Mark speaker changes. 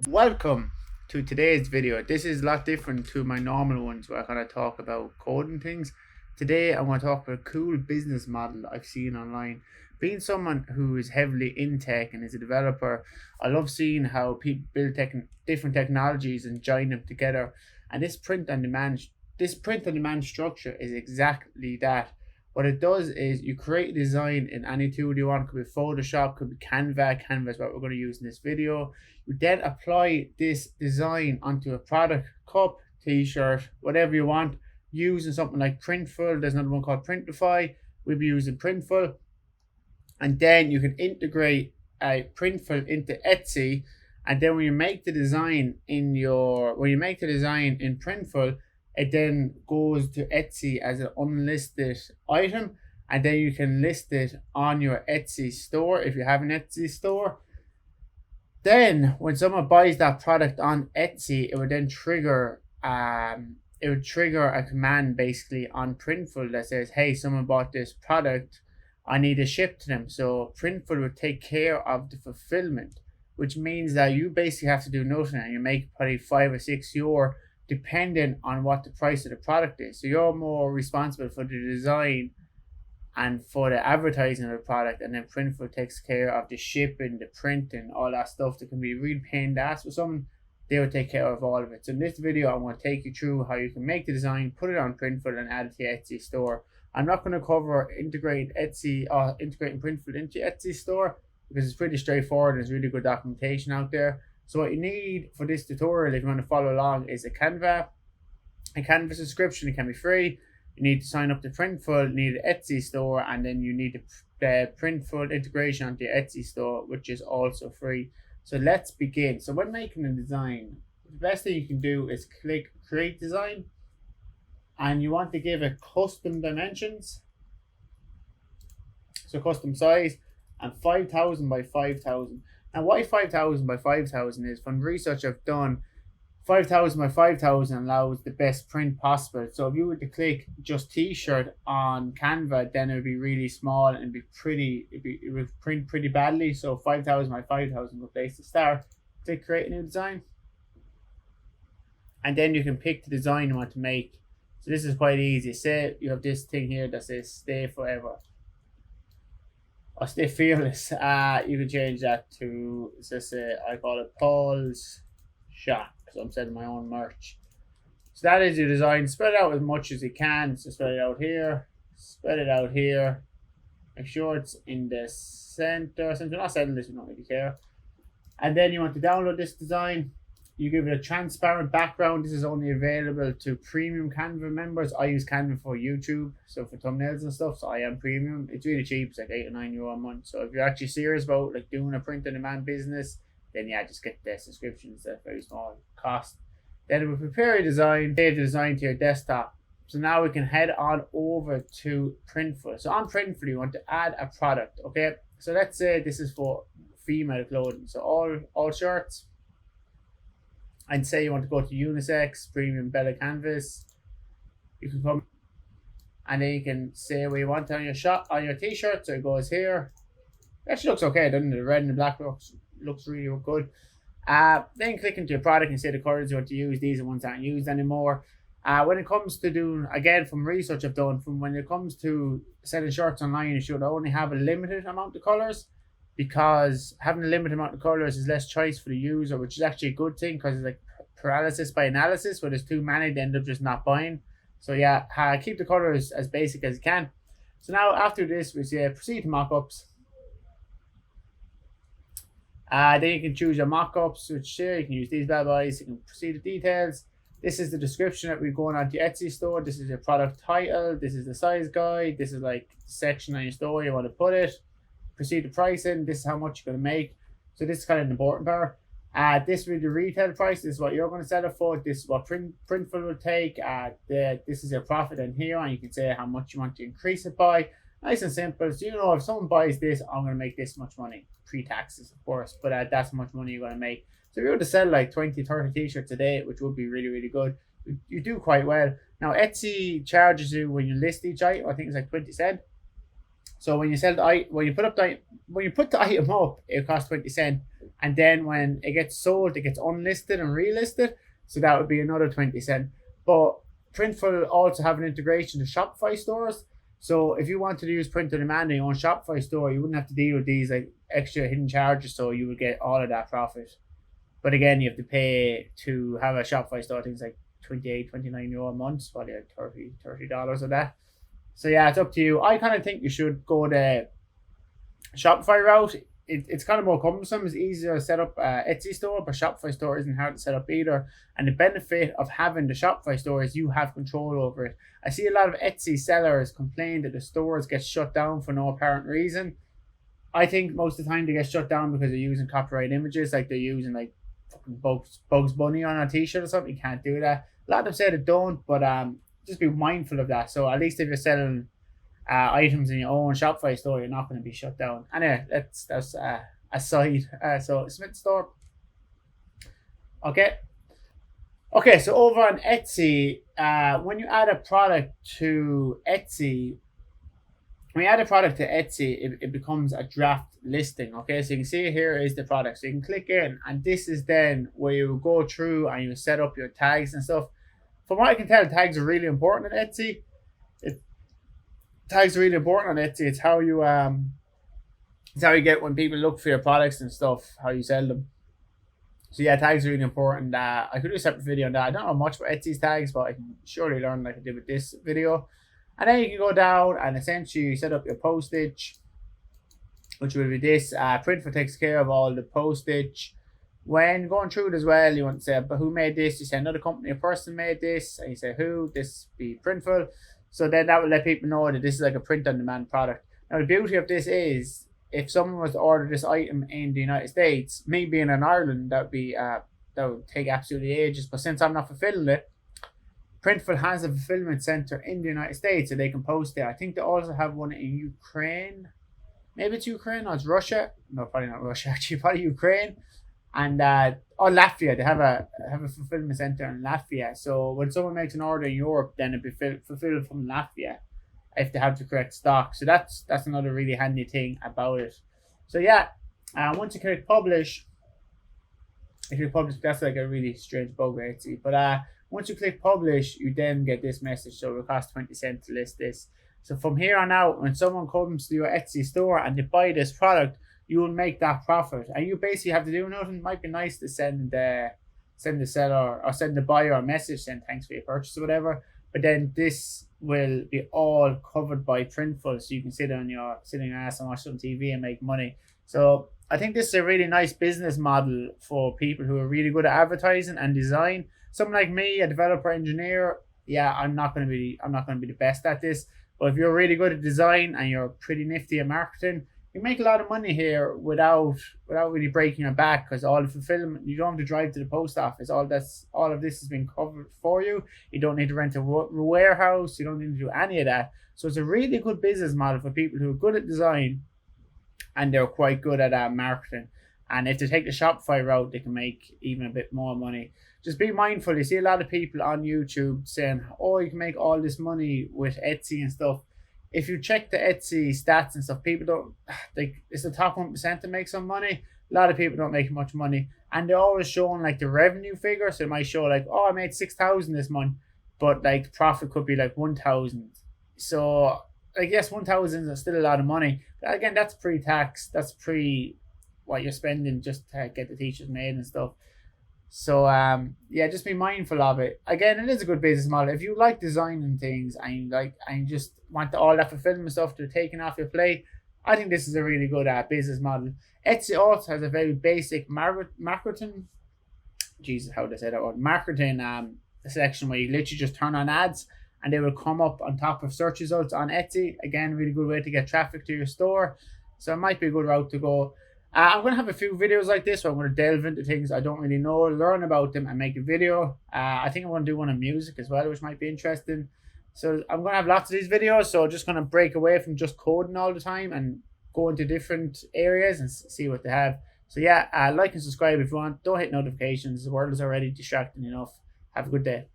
Speaker 1: Welcome to today's video. This is a lot different to my normal ones where I kind of talk about coding things. Today I want to talk about a cool business model I've seen online. Being someone who is heavily in tech and is a developer, I love seeing how people build different technologies and join them together. And this print on demand structure is exactly that. What it does is you create a design in any tool you want. It could be Photoshop, could be Canva. Canva is what we're going to use in this video. You then apply this design onto a product, cup, t-shirt, whatever you want, using something like Printful. There's another one called Printify. We'll be using Printful. And then you can integrate a Printful into Etsy. And then when you make the design in Printful, it then goes to Etsy as an unlisted item, and then you can list it on your Etsy store if you have an Etsy store. Then when someone buys that product on Etsy, it would then trigger a command basically on Printful that says, hey, someone bought this product, I need to ship to them. So Printful would take care of the fulfillment, which means that you basically have to do nothing, and you make probably €5 or €6 depending on what the price of the product is. So you're more responsible for the design and for the advertising of the product, and then Printful takes care of the shipping, the printing, all that stuff that can be really pain in the ass for someone. They will take care of all of it. So in this video, I'm going to take you through how you can make the design, put it on Printful, and add it to your Etsy store. I'm not going to cover integrating Printful into your Etsy store because it's pretty straightforward and there's really good documentation out there. So what you need for this tutorial, if you want to follow along, is a Canva subscription. It can be free. You need to sign up to Printful, you need an Etsy store, and then you need the Printful integration onto your Etsy store, which is also free. So let's begin. So when making a design, the best thing you can do is click Create Design, and you want to give it custom dimensions, so custom size, and 5,000 by 5,000. And why 5,000 by 5,000 is, from research I've done, 5,000 by 5,000 allows the best print possible. So if you were to click just t-shirt on Canva, then it would be really small and it would print pretty badly. So 5,000 by 5,000 is a place to start. Click create a new design, and then you can pick the design you want to make. So this is quite easy. Say you have this thing here that says stay forever or stay fearless. You can change that to, I call it Paul's shop, so I'm selling my own merch. So that is your design. Spread it out as much as you can. So spread it out here, make sure it's in the center. Since we're not selling this, we don't really care. And then you want to download this design. You give it a transparent background. This is only available to premium Canva members. I use Canva for YouTube, so for thumbnails and stuff, so I am premium. It's really cheap. It's like €8 or €9 a month. So if you're actually serious about like doing a print on demand business, then yeah, just get the subscription. It's a very small cost. Then it will prepare your design, save the design to your desktop. So now we can head on over to Printful. So on Printful, you want to add a product. Okay, so let's say this is for female clothing. So all shirts. And say you want to go to unisex, premium Bella canvas. You can come and then you can say what you want on your t-shirt. So it goes here. It actually looks okay, doesn't it? The red and the black looks really good. Then click into your product and say the colors you want to use. These are ones that aren't used anymore. When it comes to doing, again, from research I've done, when it comes to selling shirts online, you should only have a limited amount of colors, because having a limited amount of colors is less choice for the user, which is actually a good thing, because it's like paralysis by analysis. Where there's too many, they end up just not buying. So yeah, keep the colors as basic as you can. So now after this, we say proceed to mockups. Then you can choose your mockups, which here you can use these bad boys. You can proceed to details. This is the description that we're going on to your Etsy store. This is your product title. This is the size guide. This is like the section on your store you want to put it. Proceed to pricing. This is how much you're going to make. So this is kind of an important part. This will be the retail price. This is what you're going to sell it for. This is what Printful will take. This is your profit in here, and you can say how much you want to increase it by. Nice and simple. So you know, if someone buys this, I'm going to make this much money. Pre-taxes, of course, but that's how much money you're going to make. So if you were to sell like 20, 30 t-shirts a day, which would be really, really good, you do quite well. Now, Etsy charges you when you list each item. I think it's like 20 cents. So when you sell when you put the item up, it costs 20 cents, and then when it gets sold, it gets unlisted and relisted. So that would be another 20 cents. But Printful also have an integration to Shopify stores. So if you wanted to use print on demand in your own Shopify store, you wouldn't have to deal with these like extra hidden charges. So you would get all of that profit. But again, you have to pay to have a Shopify store. Things like 28, 29 euro a month, probably like $30 of that. So yeah, it's up to you. I kind of think you should go the Shopify route. It's kind of more cumbersome. It's easier to set up a Etsy store, but Shopify store isn't hard to set up either. And the benefit of having the Shopify store is you have control over it. I see a lot of Etsy sellers complain that the stores get shut down for no apparent reason. I think most of the time they get shut down because they're using copyright images, like they're using like fucking Bugs Bunny on a t-shirt or something. You can't do that. A lot of them say they don't, but just be mindful of that. So at least if you're selling items in your own Shopify store, you're not going to be shut down. Anyway, that's aside. So Smith store. Okay, so over on Etsy, when you add a product to Etsy, it becomes a draft listing. Okay, so you can see here is the product. So you can click in, and this is then where you go through and you set up your tags and stuff. From what I can tell, tags are really important on Etsy. Tags are really important on Etsy. It's how you get when people look for your products and stuff, how you sell them. So yeah, tags are really important. I could do a separate video on that. I don't know much about Etsy's tags, but I can surely learn like I did with this video. And then you can go down and essentially set up your postage, which will be this. Printful takes care of all the postage. When going through it as well, you want to say, but who made this? You say another company, a person made this, and you say who. This be Printful. So then that will let people know that this is like a print-on-demand product. Now the beauty of this is, if someone was to order this item in the United States, me being in Ireland, that would take absolutely ages. But since I'm not fulfilling it, Printful has a fulfillment center in the United States, so they can post there. I think they also have one in Ukraine. Maybe it's Ukraine or it's Russia. No, probably not Russia. Actually, probably Ukraine. And or Latvia. They have a fulfillment center in Latvia. So when someone makes an order in Europe, then it'll be fulfilled from Latvia if they have the correct stock. So that's another really handy thing about it. So yeah, once you click publish, if you publish, that's like a really strange bug with Etsy. But once you click publish, you then get this message. So it will cost 20 cents to list this. So from here on out, when someone comes to your Etsy store and they buy this product, you will make that profit. And you basically have to do nothing. It might be nice to send the seller or send the buyer a message saying thanks for your purchase or whatever. But then this will be all covered by Printful, so you can sit on your ass and watch some TV and make money. So I think this is a really nice business model for people who are really good at advertising and design. Someone like me, a developer engineer, yeah, I'm not going to be the best at this. But if you're really good at design and you're pretty nifty at marketing, you make a lot of money here without really breaking your back, because all the fulfillment, you don't have to drive to the post office. All of this has been covered for you. You don't need to rent a warehouse. You don't need to do any of that. So it's a really good business model for people who are good at design and they're quite good at marketing. And if they take the Shopify route, they can make even a bit more money. Just be mindful. You see a lot of people on YouTube saying, oh, you can make all this money with Etsy and stuff. If you check the Etsy stats and stuff, people don't, it's the top 1% that make some money. A lot of people don't make much money. And they're always showing like the revenue figure. So it might show like, oh, I made 6,000 this month, but like the profit could be like 1,000. So I guess 1,000 is still a lot of money. But again, that's pre-tax. That's what you're spending just to get the t-shirts made and stuff. So yeah, just be mindful of it. Again, it is a good business model. If you like designing things and you just want all that fulfillment stuff to be taken off your plate, I think this is a really good business model. Etsy also has a very basic marketing. Jesus, how did I say that word? Marketing section where you literally just turn on ads and they will come up on top of search results on Etsy. Again, really good way to get traffic to your store. So it might be a good route to go. I'm going to have a few videos like this where I'm going to delve into things I don't really know, learn about them, and make a video. I think I'm going to do one on music as well, which might be interesting. So I'm going to have lots of these videos, so I'm just going to break away from just coding all the time and go into different areas and see what they have. So yeah, like and subscribe if you want. Don't hit notifications. The world is already distracting enough. Have a good day.